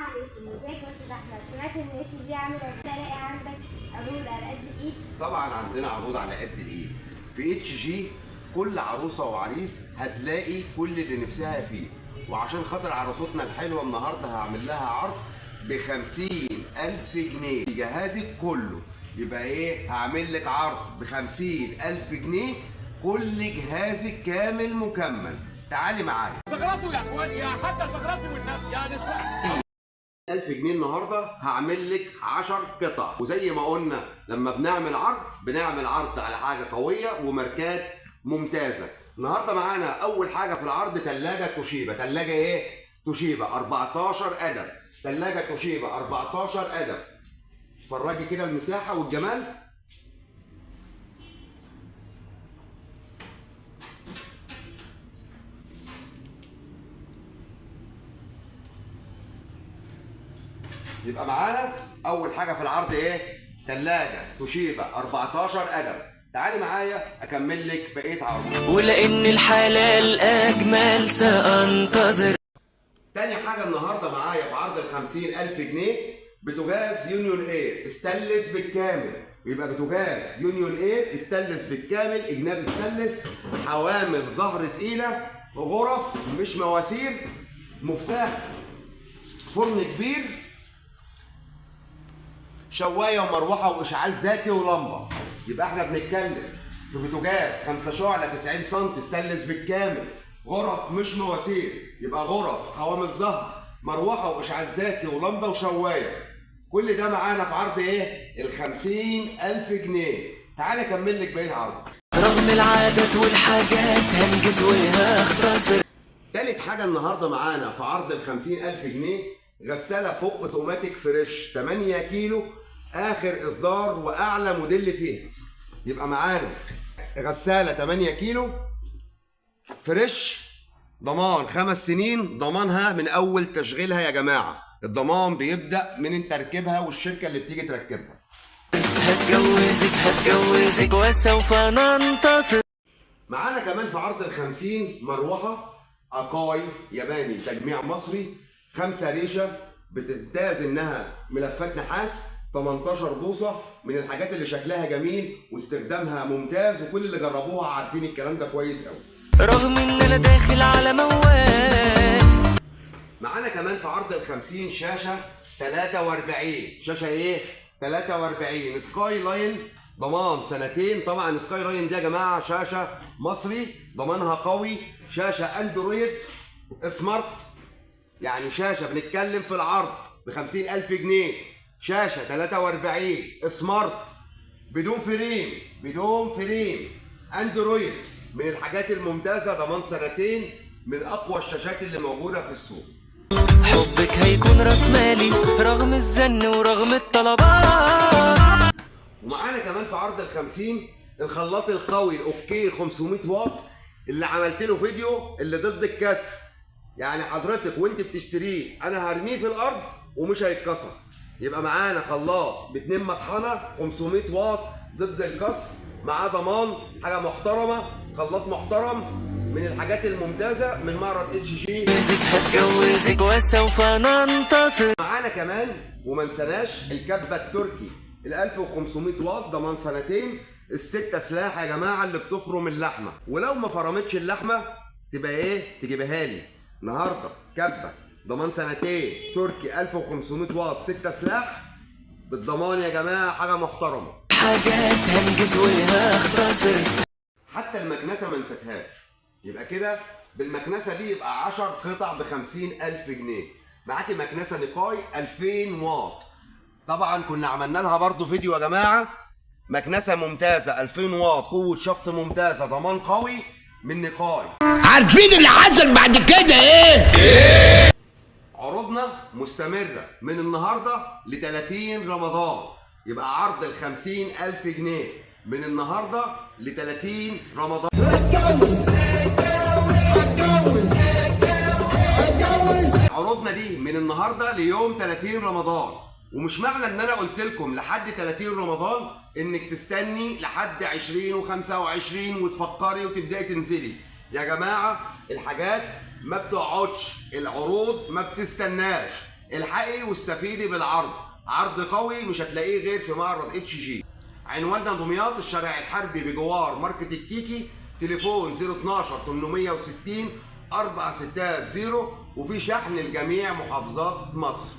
عليكم، ازيك يا استاذ احمد؟ سمعت ان اتش جي عامل تلاقي عندك عروض على قد الايد؟ طبعا عندنا عروض على قد الايد. في اتش جي كل عروسه وعريس هتلاقي كل اللي نفسها فيه، وعشان خاطر عروستنا الحلوه النهارده هعمل لها عرض ب50,000 جنيه جهازك كله. يبقى ايه؟ هعمل لك عرض ب50,000 جنيه كل جهازك كامل مكمل. تعالي معايا. زغرطوا يا اخواني، يا حتى زغرطوا والنبي يا نسوان. 1000 جنيه النهارده هعمل لك 10 قطع، وزي ما قلنا لما بنعمل عرض على حاجه قويه وماركات ممتازه. النهارده معانا اول حاجه في العرض ثلاجه توشيبا. ثلاجه ايه؟ توشيبا 14 قدم. ثلاجه توشيبا 14 قدم. اتفرجي كده المساحه والجمال. يبقى معانا اول حاجه في العرض ايه؟ ثلاجه توشيبا 14 قدم. تعالي معايا اكمل لك بقيه عرض. ولان الحلال اجمل سانتظر. تاني حاجه النهارده معايا في عرض ال50,000 جنيه بوتاجاز يونيون اير استانلس بالكامل. يبقى بوتاجاز يونيون اير استانلس بالكامل، اجناب استانلس، حوامل ظهر تقيله، غرف مش مواسير، مفتاح فرن كبير، شوايه ومروحه واشعال ذاتي ولمبه. يبقى احنا بنتكلم في بوتاجاز 5 شعله 90 سم استانلس بالكامل، غرف مش مواسير، يبقى غرف، حوامل ظهر، مروحه واشعال ذاتي ولمبه وشوايه. كل ده معانا في عرض ايه؟ ال50,000 جنيه. تعالى اكمل لك بقيه عرض. رغم العادات والحاجات هنجز وهختصر. تالت حاجه النهارده معانا في عرض ال50,000 جنيه غساله فوق اوتوماتيك فريش 8 كيلو، اخر اصدار واعلى موديل فيها. يبقى معانا غساله 8 كيلو فريش، ضمان 5 سنين، ضمانها من اول تشغيلها يا جماعه. الضمان بيبدا من تركيبها والشركه اللي بتيجي تركبها. هتجوزك وسوف ننتصر. معانا كمان في عرض ال50 مروحه اكاي ياباني تجميع مصري 5 ريشه، بتمتاز انها ملفات نحاس 18 بوصه، من الحاجات اللي شكلها جميل واستخدامها ممتاز، وكل اللي جربوها عارفين الكلام ده كويس قوي. رغم ان انا داخل على موال. معانا كمان في عرض ال50 شاشه 43. شاشه ايه؟ 43 سكاي لاين، ضمان 2 سنين. طبعا سكاي لاين دي يا جماعه شاشه مصري ضمانها قوي، شاشه اندرويد سمارت، يعني شاشه بنتكلم في العرض ب50,000 جنيه، شاشه 43 سمارت بدون فريم اندرويد، من الحاجات الممتازه، ضمان 2 سنين، من اقوى الشاشات اللي موجوده في السوق. حبك هيكون راس مالي رغم الزن ورغم الطلبات. ومعانا كمان في عرض ال50 الخلاط القوي الاوكي 500 واط اللي عملت له فيديو اللي ضد الكسر. يعني حضرتك وانت بتشتريه انا هرميه في الارض ومش هيتكسر. يبقى معانا خلاط ب2 مطحنه 500 واط ضد الكسر، معاه ضمان، حاجه محترمه، خلاط محترم، من الحاجات الممتازه من معرض اتش جي. هتجوزك وسوف ننتصر. معانا كمان وما نسناش الكبه التركي ال 1500 واط ضمان 2 سنين، ال6 سلاح يا جماعه اللي بتفرم اللحمه، ولو ما فرمتش اللحمه تبقى ايه؟ تجيبها لي. النهارده كبه ضمان 2 سنين تركي 1500 واط 6 سلاح بالضمان يا جماعه، حاجه محترمه. حاجات هنجز وهختصر. حتى المكنسه ما نسيتهاش. يبقى كده بالمكنسه دي يبقى 10 قطع ب50,000 جنيه. معاكي مكنسه نيكاي 2000 واط. طبعا كنا عملنا لها برضو فيديو يا جماعه. مكنسه ممتازه 2000 واط، قوه شفط ممتازه، ضمان قوي من نيكاي. عارفين اللي حصل بعد كده ايه؟ عروضنا مستمره من النهارده ل30 رمضان. يبقى عرض ال50,000 جنيه من النهارده ل30 رمضان. عروضنا دي من النهارده ليوم 30 رمضان، ومش معنى ان انا قلت لكم لحد 30 رمضان انك تستني لحد 20 و25 وتفكري وتبداي تنزلي. يا جماعه الحاجات ما بتقعدش، العروض ما بتستناش، الحقي واستفيدي بالعرض، عرض قوي مش هتلاقيه غير في معرض اتش جي. عنواننا دمياط، الشارع الحربي بجوار ماركت الكيكي، تليفون 012 860 460، وفي شحن لجميع محافظات مصر.